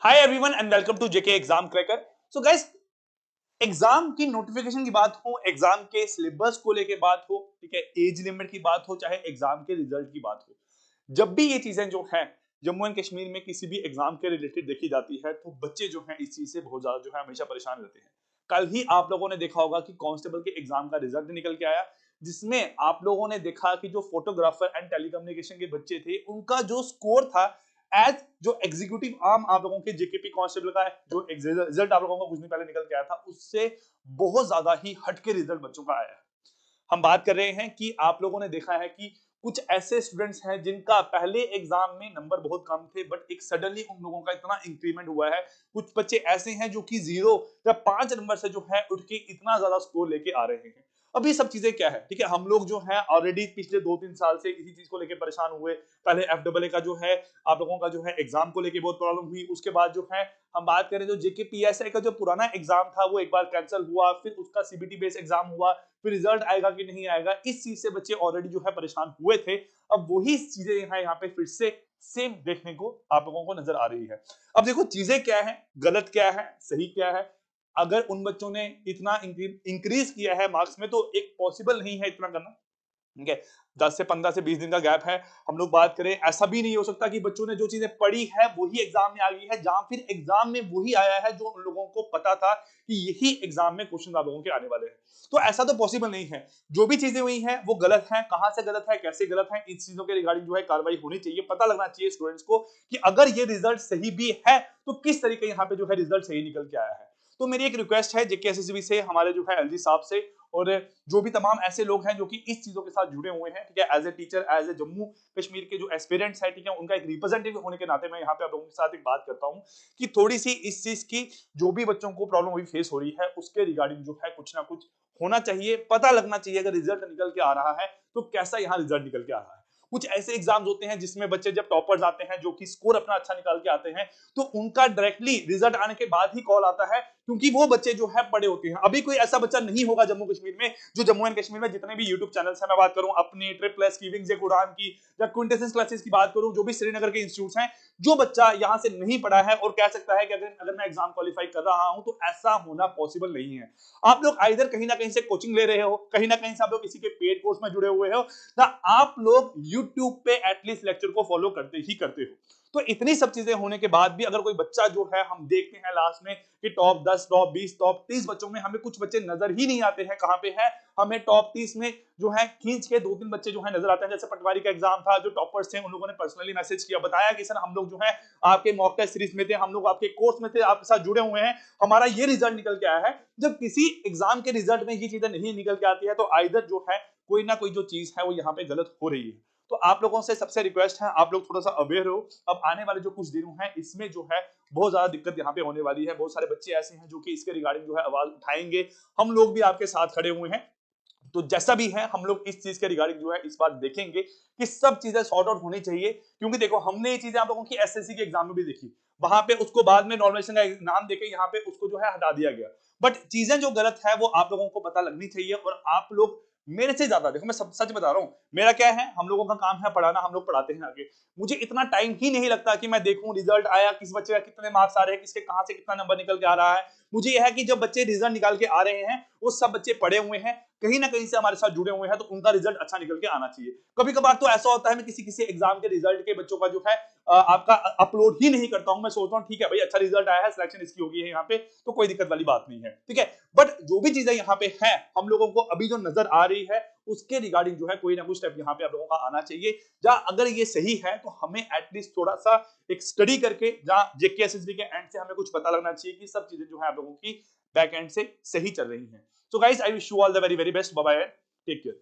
Hi everyone and welcome to J K exam cracker. So guys, exam की notification की बात हो, एग्जाम के सिलेबस को लेके बात हो, ठीक है, एज लिमिट की बात हो, चाहे एग्जाम के रिजल्ट की बात हो, जब भी ये चीजें जो है जम्मू एंड कश्मीर में किसी भी एग्जाम के रिलेटेड देखी जाती है तो बच्चे जो हैं इस चीज से बहुत ज्यादा जो है हमेशा परेशान रहते हैं। कल ही आप लोगों ने देखा होगा कि कांस्टेबल के एग्जाम का रिजल्ट निकल के आया, जिसमें आप लोगों ने देखा कि जो फोटोग्राफर एंड टेलीकम्युनिकेशन के बच्चे थे उनका जो स्कोर था एज जो एग्जीक्यूटिव आर्म आप लोगों के जेकेपी कांस्टेबल का जो रिजल्ट आप लोगों को कुछ दिन पहले निकल के आया था उससे बहुत ज्यादा ही हटके रिजल्ट बच्चों का आया है। हम बात कर रहे हैं कि आप लोगों ने देखा है कि कुछ ऐसे स्टूडेंट्स हैं जिनका पहले एग्जाम में नंबर बहुत कम थे, बट एक सडनली उन लोगों का इतना इंक्रीमेंट हुआ है। कुछ बच्चे ऐसे हैं जो कि 0 या 5 नंबर से जो है उठ के इतना ज्यादा स्कोर लेके आ रहे हैं। अब ये सब चीजें क्या है, ठीक है, हम लोग जो है ऑलरेडी पिछले 2-3 साल से इसी चीज को लेके परेशान हुए। पहले एफडब्ल्यूए का जो है आप लोगों का जो है एग्जाम को लेके बहुत प्रॉब्लम हुई, उसके बाद जो है हम बात करें जो जेकेपीएसआई का जो पुराना एग्जाम था वो एक बार कैंसिल हुआ, फिर उसका सीबीटी बेस्ड एग्जाम हुआ, फिर रिजल्ट आएगा कि नहीं आएगा, इस चीज से बच्चे ऑलरेडी जो है परेशान हुए थे। अब वही चीजें यहाँ पे फिर से सेम देखने को आप लोगों को नजर आ रही है। अब देखो चीजें क्या है, गलत क्या है, सही क्या है। अगर उन बच्चों ने इतना इंक्रीज किया है मार्क्स में तो एक पॉसिबल नहीं है इतना करना, ठीक है। 10 से 15 से 20 दिन का गैप है। हम लोग बात करें, ऐसा भी नहीं हो सकता कि बच्चों ने जो चीजें पढ़ी है वही एग्जाम में आ गई है, जहां फिर एग्जाम में वही आया है जो उन लोगों को पता था कि यही एग्जाम में क्वेश्चन आप लोगों के आने वाले हैं। तो ऐसा तो पॉसिबल नहीं है। जो भी चीजें हुई हैं वो गलत है, कहां से गलत है, कैसे गलत है, इन चीजों के रिगार्डिंग जो है कार्रवाई होनी चाहिए। पता लगना चाहिए स्टूडेंट्स को कि अगर ये रिजल्ट सही भी है तो किस तरीके यहाँ पे जो है रिजल्ट सही निकल के आया है। तो मेरी एक रिक्वेस्ट है जेकेएसएसबी से, हमारे जो है एलजी साहब से, और जो भी तमाम ऐसे लोग हैं जो कि इस चीजों के साथ जुड़े हुए हैं, ठीक है, as a teacher, as a Jammu Kashmir के जो एस्पिरेंट्स हैं, ठीक है, उनका एक रिप्रेजेंटेटिव होने के नाते मैं यहाँ पे आप लोगों के साथ एक बात करता हूँ कि थोड़ी सी इस चीज की जो भी बच्चों को प्रॉब्लम अभी फेस हो रही है उसके रिगार्डिंग जो है कुछ ना कुछ होना चाहिए, पता लगना चाहिए। अगर रिजल्ट निकल के आ रहा है तो कैसा यहाँ रिजल्ट निकल के आ रहा है। कुछ ऐसे एग्जाम्स होते हैं जिसमें बच्चे जब टॉपर्स आते हैं, जो कि स्कोर अपना अच्छा निकाल के आते हैं, तो उनका डायरेक्टली रिजल्ट आने के बाद ही कॉल आता है, क्योंकि वो बच्चे जो है पढ़े होते हैं। अभी कोई ऐसा बच्चा नहीं होगा जम्मू कश्मीर में, जो जम्मू एंड कश्मीर में जितने भी यूट्यूब चैनल्स हैं, मैं बात करूं अपनी ट्रिपल एस की, विंग्स उड़ान की, या क्विंटेसेंस क्लासेस की बात करूं, जो भी श्रीनगर के इंस्टीट्यूट्स हैं, जो बच्चा यहां से नहीं पढ़ा है और कह सकता है कि अगर मैं एग्जाम क्वालिफाई कर रहा हूं, तो ऐसा होना पॉसिबल नहीं है। आप लोग आइदर कहीं ना कहीं से कोचिंग ले रहे हो, कहीं ना कहीं से आप लोग किसी के पेड कोर्स में जुड़े हुए हो, ना आप लोग यूट्यूब पे एटलीस्ट लेक्चर को फॉलो करते ही करते हो। तो इतनी सब चीजें होने के बाद भी अगर कोई बच्चा जो है, हम देखते हैं लास्ट में कि टॉप 10, टॉप 20, टॉप 30 बच्चों में हमें कुछ बच्चे नजर ही नहीं आते हैं। कहां पे है, हमें टॉप 30 में जो है खींच के 2-3 बच्चे जो है नजर आते हैं। जैसे पटवारी का एग्जाम था, जो टॉपर्स थे उन लोगों ने पर्सनली मैसेज किया, बताया कि सर हम लोग जो है आपके मॉक टेस्ट सीरीज में थे, हम लोग आपके कोर्स में थे, आपके साथ जुड़े हुए हैं, हमारा ये रिजल्ट निकल के आया है। जब किसी एग्जाम के रिजल्ट में ये चीजें नहीं निकल के आती है तो आइदर जो है कोई ना कोई जो चीज है वो यहाँ पे गलत हो रही है। तो आप लोगों से सबसे रिक्वेस्ट है, आप लोग थोड़ा सा अवेयर हो। अब आने वाले जो कुछ दिन हैं इसमें जो है बहुत ज्यादा दिक्कत यहाँ पे होने वाली है। बहुत सारे बच्चे ऐसे हैं जो कि इसके रिगार्डिंग जो है आवाज उठाएंगे, हम लोग भी आपके साथ खड़े हुए हैं। तो जैसा भी है हम लोग इस चीज के रिगार्डिंग जो है इस बार देखेंगे कि सब चीजें सॉर्ट आउट होनी चाहिए, क्योंकि देखो हमने ये चीजें आप लोगों की एसएससी के एग्जाम में भी देखी, वहां पे उसको बाद में नॉर्मलाइजेशन का नाम देके यहाँ पे उसको जो है हटा दिया गया। बट चीजें जो गलत है वो आप लोगों को पता लगनी चाहिए, और आप लोग मेरे से ज्यादा, देखो मैं सच बता रहा हूँ, मेरा क्या है, हम लोगों का काम है पढ़ाना, हम लोग पढ़ाते हैं आगे। मुझे इतना टाइम ही नहीं लगता कि मैं देखूं रिजल्ट आया, किस बच्चे का कितने मार्क्स आ रहे हैं, किसके कहां से कितना नंबर निकल के आ रहा है। मुझे यह है कि जब बच्चे रिजल्ट निकाल के आ रहे हैं वो सब बच्चे पढ़े हुए हैं, कहीं ना कहीं से हमारे साथ जुड़े हुए हैं, तो उनका रिजल्ट अच्छा निकल के आना चाहिए। कभी कभार तो ऐसा होता है मैं किसी किसी एग्जाम के रिजल्ट के बच्चों का जो है आपका अपलोड ही नहीं करता हूं। मैं सोचता हूं ठीक है भाई, अच्छा रिजल्ट आया है, सिलेक्शन इसकी होगी है यहाँ पे, तो कोई दिक्कत वाली बात नहीं है, ठीक है। बट जो भी चीजें यहाँ पे है, हम लोगों को अभी जो नजर आ रही है उसके रिगार्डिंग जो है कोई ना कोई स्टेप यहाँ पे आप लोगों का आना चाहिए, जहां अगर ये सही है तो हमें एटलीस्ट थोड़ा सा एक स्टडी करके, जहां जेकेएसएसबी के एंड से हमें कुछ पता लगना चाहिए कि सब चीजें जो है आप लोगों की बैक एंड से सही चल रही हैं। So guys, I wish you all the very very best. Bye bye, take care.